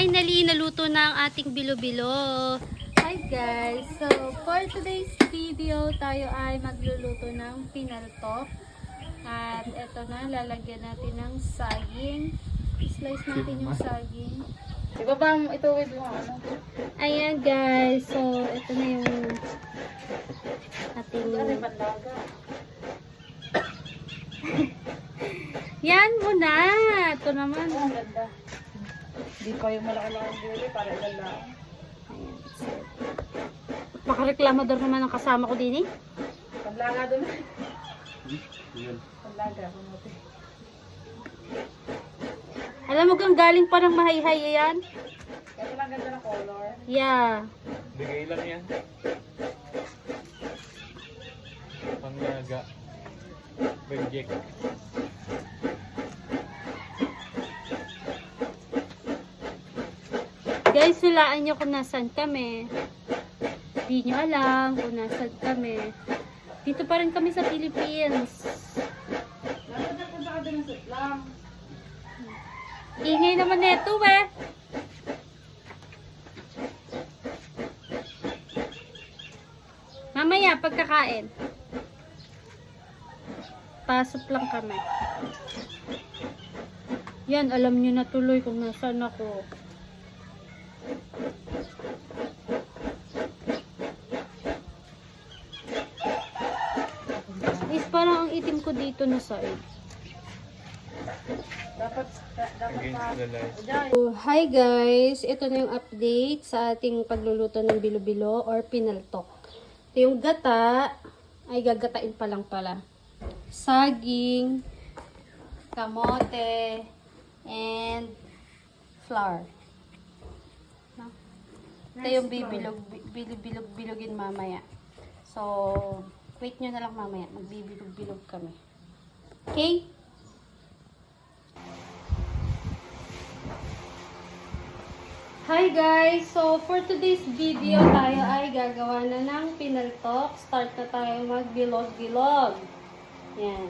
Finally, naluto na ang ating bilo-bilo. Hi guys! So, for today's video, tayo ay magluluto ng pinaltok. At ito na, lalagyan natin ng saging. Slice natin yung saging. Diba ba ito with yung ano? Ayan guys, so ito na yung ating... Bandaga. Yan muna! Ito naman. Oh, ang ganda. Hindi pa yung malaki-laki dili para ilan lang. Ayan, so. Makareklamador naman ang kasama ko din eh. Panlaga doon. Panlaga. Alam mo kung galing pa ng mahayhay yan? Kasi lang ganda ng color. Yeah. Bigay lang yan. Panglaga. Project. Guys, hulaan nyo kung nasan kami. Hindi nyo alam kung nasan kami. Dito pa rin kami sa Philippines. Nagpunta ka din ng sutlang. Ingay naman neto eh. Mamaya, pagkakain. Pasok lang kami. Yan, alam nyo na tuloy kung nasan ako. Is parang ang itim ko dito na side. Dapat Against the light. So, hi guys! Ito na yung update sa ating pagluluto ng bilo-bilo or pinaltok. Ito yung gata. Ay, gagatain pa lang pala. Saging, kamote, and flour. No? Ito yung bilog-bilogin mamaya. So, wait nyo na lang mamaya. Magbibilog-bilog kami. Okay? Hi guys! So, for today's video, tayo ay gagawa na ng pinaltok. Start na tayo magbilog-bilog. Yan.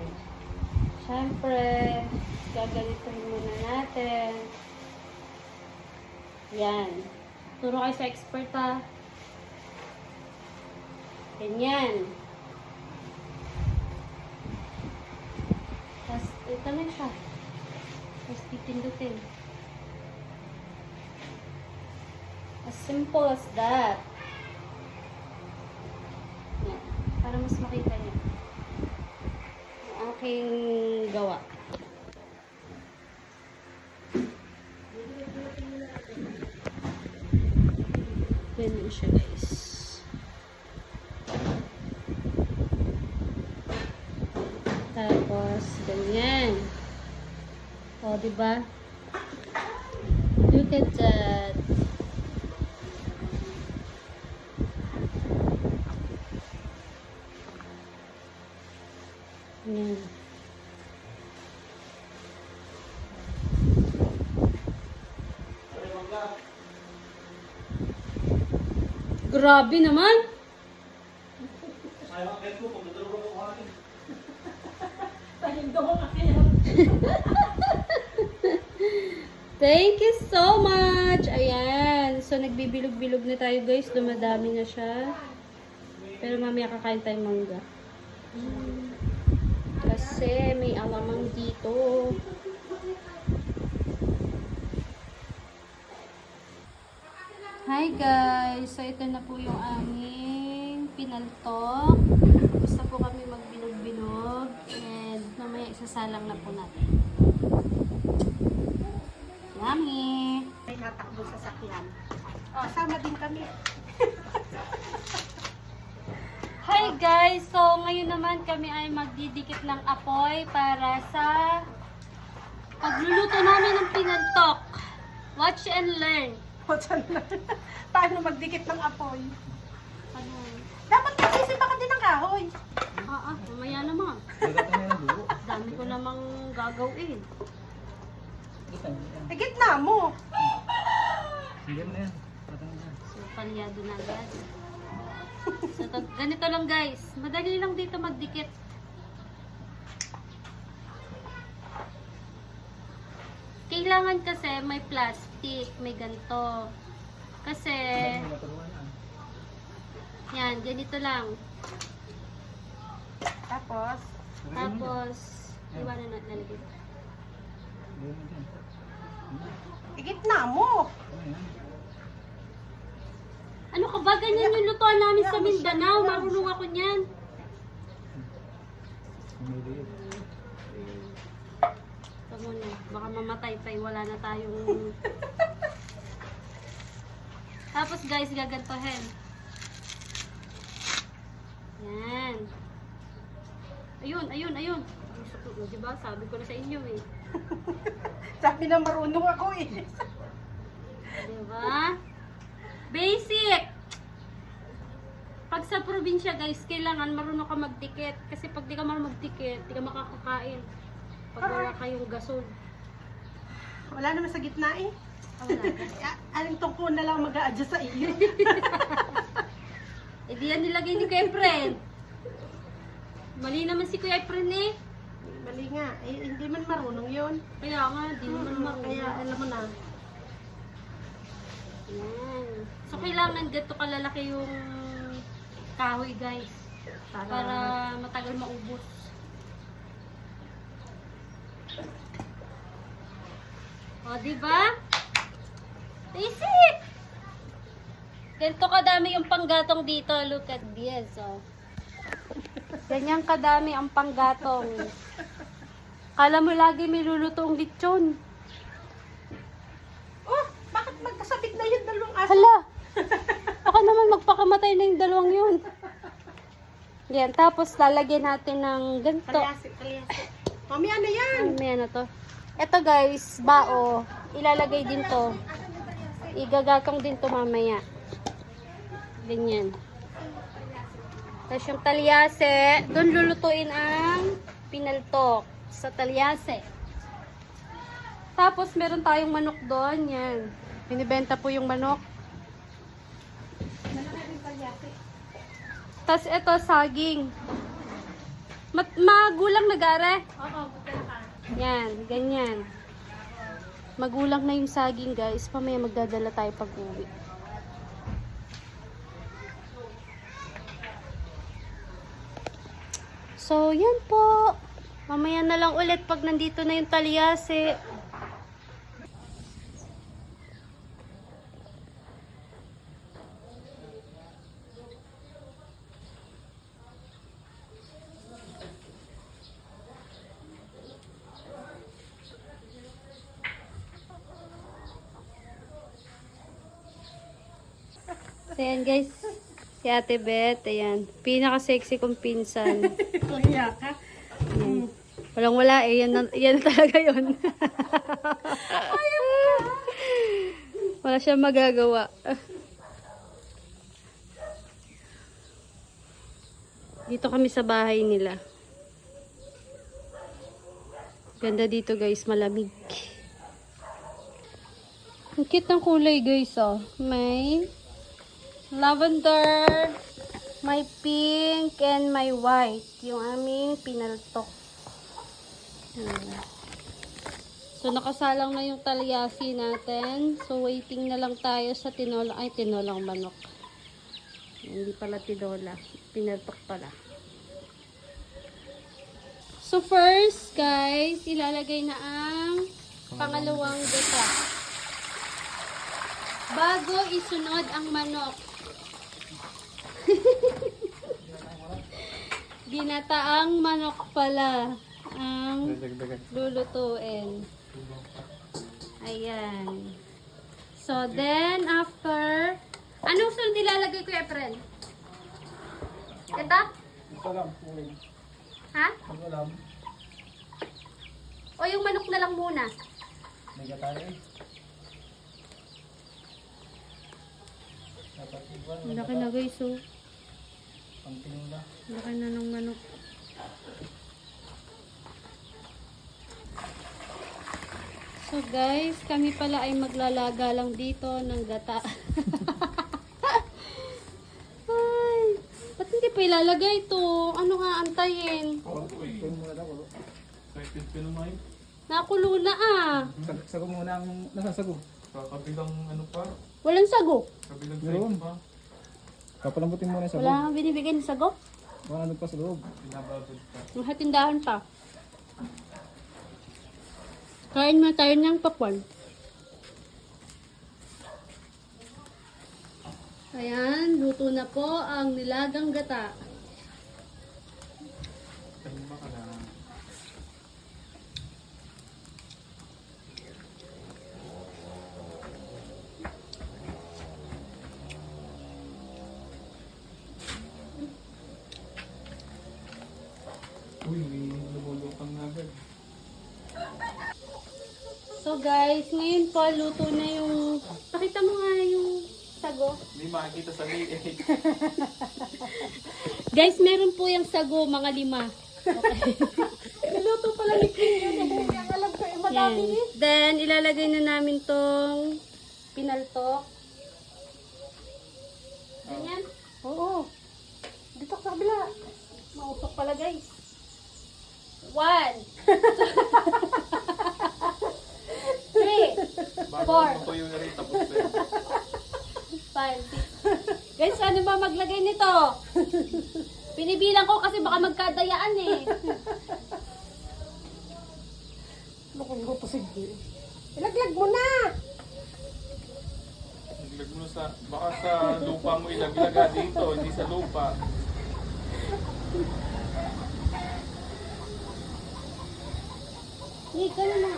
Siyempre, gaganituhin muna natin. Yan. Turo kayo sa expert ha. Ganyan. Tapos, ito na siya. Tapos, pipindutin. As simple as that. Yan. Para mas makita niyo. Ang aking gawa. Ganyan siya guys. Tapos, ganyan. O, diba? Look at that. Yan. Grabe naman. Thank you so much. Ayan. So, nagbibilog-bilog na tayo guys. Dumadami na siya. Pero mamaya kakain tayong mangga. Kasi may alamang dito. Hi guys! So ito na po yung aming pinaltok. Gusto po kami magbilog-bilog. And mamaya isasalang na po natin. Yummy! may natakbo sa sakyan. Kasama din kami. Hi guys! So ngayon naman kami ay magdidikit ng apoy para sa pagluluto namin ng pinaltok. Watch and learn. Paano magdikit ng apoy? Ano? Dapat nagsisipa ka din ng kahoy. Mamaya naman. Dami ko namang gagawin. E gitna mo. Hindi na yan. So, palyado na agad. So, ganito lang guys. Madali lang dito magdikit. Okay, Kailangan kasi may plastic, may ganito. Kasi, yan, ganito lang. Tapos, Tapos, iwanan natin nalagay. igitna mo. Ano ka ba? Ganyan yung lutuan namin sa Mindanao. Marunong ako niyan. Ito muna. Baka mamatay tayo. Wala na tayong... Tapos guys, gagantohin. Yan. Ayun, ayun, ayun. Diba? Sabi ko na sa inyo eh. Sabi na marunong ako eh. Diba? Basic! Pag sa probinsya guys, kailangan marunong ka magdikit. Kasi pag di ka marunong magdikit, di ka makakakain. Pag wala kayong gasol. Wala naman sa gitna eh. Wala. Aling tungko na lang mag-a-adjust sa iyo. Eh di yan nilagay ni Kuya Efren. Mali naman si Kuya Efren eh. Mali nga. Eh, hindi man marunong yun. Kaya nga, di naman marunong. Kaya alam mo na. Yan. So kailangan ganito kalalaki yung kahoy guys. Para matagal maubos. O, diba? Basic! Ganito kadami yung panggatong dito. Look at this. Oh. Ganyan kadami ang panggatong. Kala mo lagi may lulutong lechon. Oh, bakit magkasabit na yung dalawang aso? Hala! Baka naman magpakamatay na yung dalawang yun. Yan, tapos lalagyan natin ng ganito. Kalyasi, kalyasi. Mami, ano yan? May ano to. Ito guys, bao. Ilalagay din to. Igagatong din to mamaya. Ganyan. Tapos yung talyase, doon lulutuin ang pinaltok sa talyase. Tapos meron tayong manok doon. Yan. Binibenta po yung manok. Tapos ito, saging. Magulang na gare. Oo, buta na ka. Yan, ganyan. Magulang na yung saging guys. Pamaya magdadala tayo pag uwi. So, yan po. Mamaya na lang ulit pag nandito na yung talyase. So, yan guys. Si Ate Beth, ayan. Pinaka-sexy kong pinsan. Kaya ka. Ayan. Walang wala eh. Yan talaga yun. Wala siyang magagawa. Dito kami sa bahay nila. Ganda dito guys, malamig. Ang cute ng kulay guys oh. May lavender, may pink, and may white. Yung aming pinaltok. So, nakasalang na yung talyasi natin. So, waiting na lang tayo sa tinolang. Ay, tinolang manok. Hindi pala tinola. Pinaltok pala. So, first, guys, ilalagay na ang pangalawang gata. Bago isunod ang manok. Ginataang manok pala ang lulutuin. Ayan. So, then, after, anong sunod ilalagay ko, Efren? Ito? Ha? O yung manok na lang muna? Ang laki na guys, oh. Laki na ng manok. So guys, kami pala ay maglalaga lang dito ng gata. Ay, ba't hindi pa ilalagay ito? Ano nga antayin? Nakulo na ah. Sago muna ang nasasago. Kakabilang ano pa? Walang sago. Kabilang Meron. side pa. Kapalambutin muna yung sago. Wala kang binibigay ng sago. Wala ano pa sa loob. Pinababad pa. Yung hatindahan pa. Kain mo tayo ng pakwan. Ayan, luto na po ang nilagang gata. Kalma ka na. Uy, may lumulutang na agad. So guys, ngayon po luto na yung... Pakita mo nga yung sago. Hindi makikita sa liit. Guys, meron po yung sago, mga 5. Okay. Niluto pala ni King yun eh. Ang alam ko eh, madami Yan. eh. Then, ilalagay na namin tong pinaltok. Ganyan. Oo. Dito sa kabila. Mausok pala guys. 1, 2, 3, Bago Four. matuyo na rin tapos na. 5, 6. Guys, ano ba maglagay nito? Pinibilang ko kasi baka magkadayaan eh. Lukong ko sige. Ilaglag mo na. Naglag mo sa, baka sa lupa mo ilaglaga dito, hindi sa lupa. Hindi, ka na.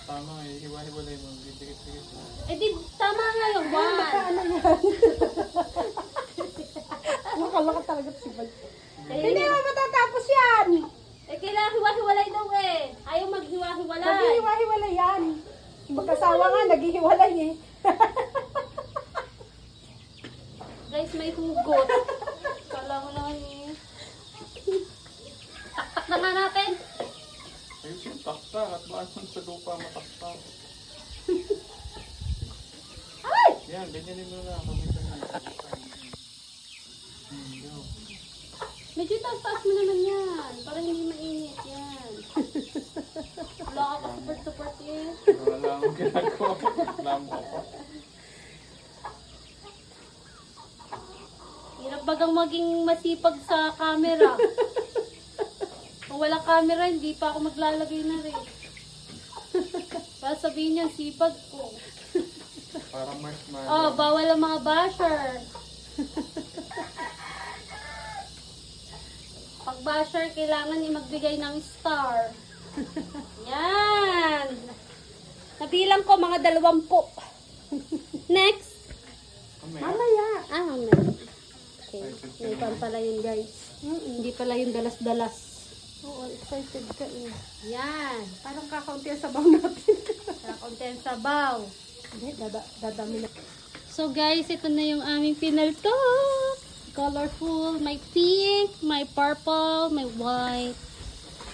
Tama eh, hiwa-hiwalay mo, dikit-dikit mo. Eh di, tama nga yung 1. Ano yan? Nakalaka talaga si Bal. Hindi mo matatapos yan. Eh, kailangan hiwa-hiwalay daw eh. Ayaw maghiwa-hiwalay. Naghihiwa-hiwalay yan. Magkasawa nga, naghihiwalay eh. Guys, may hugot. Kala ko lang eh. Taktak na nga natin. Ayos yung taktak at baan sa lupa mataktak. Ay! Yan, ganyanin mo na, kamitan na. Go. Medyo taas-taas mo naman yan. Para hindi mainit yan. Wala ka pa support-support eh. Wala akong ginagawa. Reklamo ako. Hirap bagang maging masipag sa camera. Kung wala camera, hindi pa ako maglalagay na rin. Para sabihin niya, sipag ko. Parang marshmallow. Oh, bawal ang mga basher. Pag basher, kailangan magbigay ng star. Yan. Nabilang ko mga 20. Next. Mamaya. Ah, mamaya. Okay. May pan pala yun, guys. Hindi pala yung dalas-dalas. Oo, excited ka eh. Yan. Parang kakaunti ang sabaw natin. Para konti ang sabaw. Hindi, dadami na. So guys, ito na yung aming pinaltok. Colorful. May pink, may purple, may white.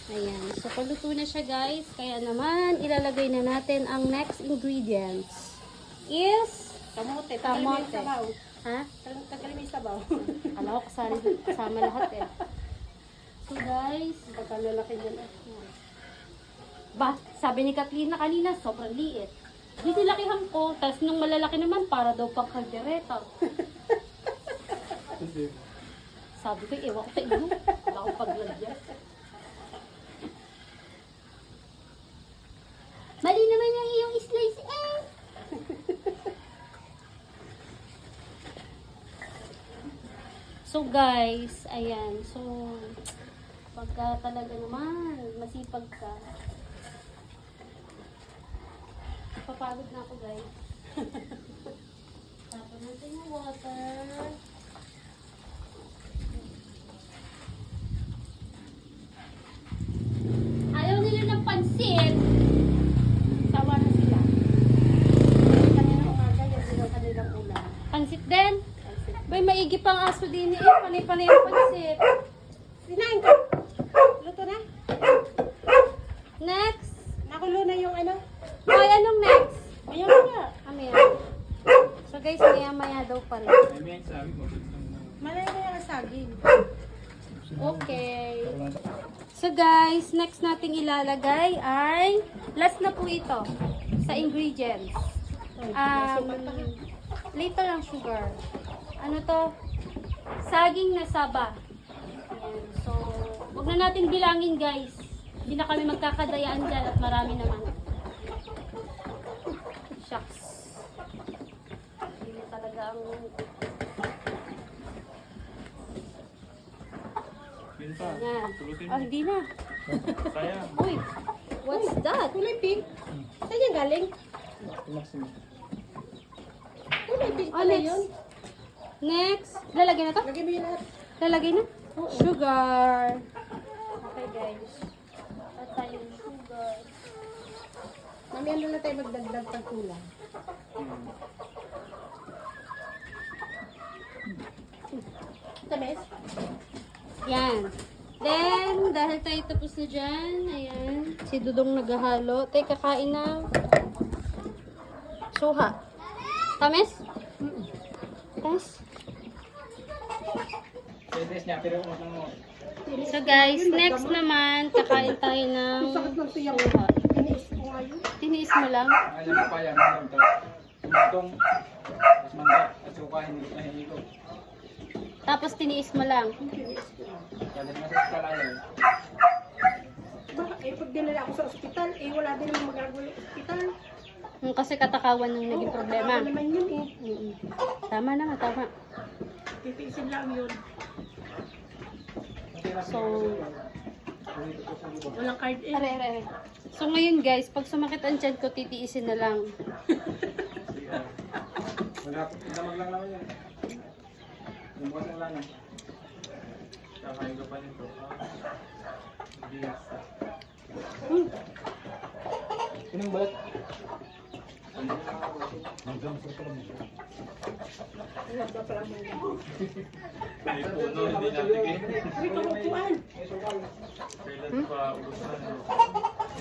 Ayan. So paluto na siya guys. Kaya naman, ilalagay na natin ang next ingredients. Is Kamote. kamote. Ha? Tagalin mo yung sabaw. Alam ko kasama lahat eh. So guys, Pagkalalaki dyan eh. ba, sabi ni Katrina kanina, sobrang liit. Di nilakihan ko, tapos nung malalaki naman, para daw pang kaldereta. Sabi ko, ewan ko sa inyo. Wala akong paglagyan. Mali naman yung iyong slice eh. So guys, ayan. So, pagka talaga naman, masipag ka. Papagod na ako guys. Tapos natin yung water. Ayaw nila ng pansit. Sawa na sila. Kanina umaga, yan din ang kanilang ulam. Pansit din? Bay, maigi pang aso din eh. Panay-panay ang pansit. Sinain ka. Luto na. Next. Nakulo na yung ano. Hoy, anong next? Maya-maya. Amaya. So guys, maya-maya daw pala. I mean, sabi mo, Malaya na yung saging. Okay. Parang So guys, next nating ilalagay ay last na po ito sa ingredients. Little lang sugar. Ano to? Saging na saba. Ayan. So, huwag na natin bilangin guys. Hindi na kami magkakadayaan dyan at marami naman. Shucks. Hindi talaga ang... Yun pa. Yan. Tulutin Oh, mo. hindi na. Sayang. Uy, what's that? Kulay pink. Saan yan galing? Kulay pink Oh, pala next. yun. Next. Lalagay na to? Lagay mo yun lahat. Lalagay na? Sugar. Okay guys. At tayong sugar. Mamaya na lang tayo magdagdag pag kulang. Tamis? Yan. Then, dahil tayo tapos na dyan, ayan, si Dudong naghahalo. Tayo kakain ng suha. Tamis? Tamis? So guys, next naman, kakain tayo ng Sakit ng siya. suha. Iniis ko nga yun. Tiniis mo lang? Alam mo pa yan. Tumatong. Mas mangga. At sukahin dito na hindi ko. Tapos tiniis mo lang. Kaya na sa kalayan. Eh, pag dinala ako sa ospital, eh, wala din naman magagawa yung ospital. Kasi katakawan ng naging problema. Ano naman yun eh. Tama naman, tama. Titiisin lang yun. So, Walang card eh. are. So ngayon guys, pag sumakit ang tiyan ko, titiisin na lang. Damag lang naman yan. Yung bukas lang lang. Kakain ko pa nito. Bisa. Sinong balat? May puno, hindi natin Sabi ko, upuan. kailan pa ubusan.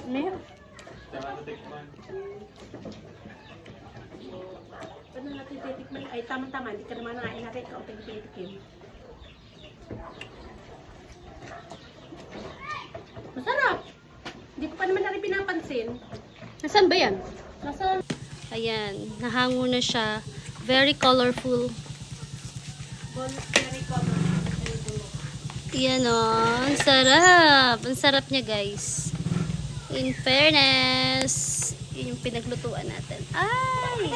Meron. Tsaka natikman. Paano natin titikman? Ay, tama-tama. Hindi ka naman nakain natin. Ikaw titikman. Masarap! Hindi ko pa naman na rin pinapansin. Nasaan ba yan? Nasa... Ayan, nahango na siya. Very colorful. Voluntary cover. Yan o, ang sarap. Ang sarap niya guys. In fairness, yun yung pinaglutuan natin. Ay!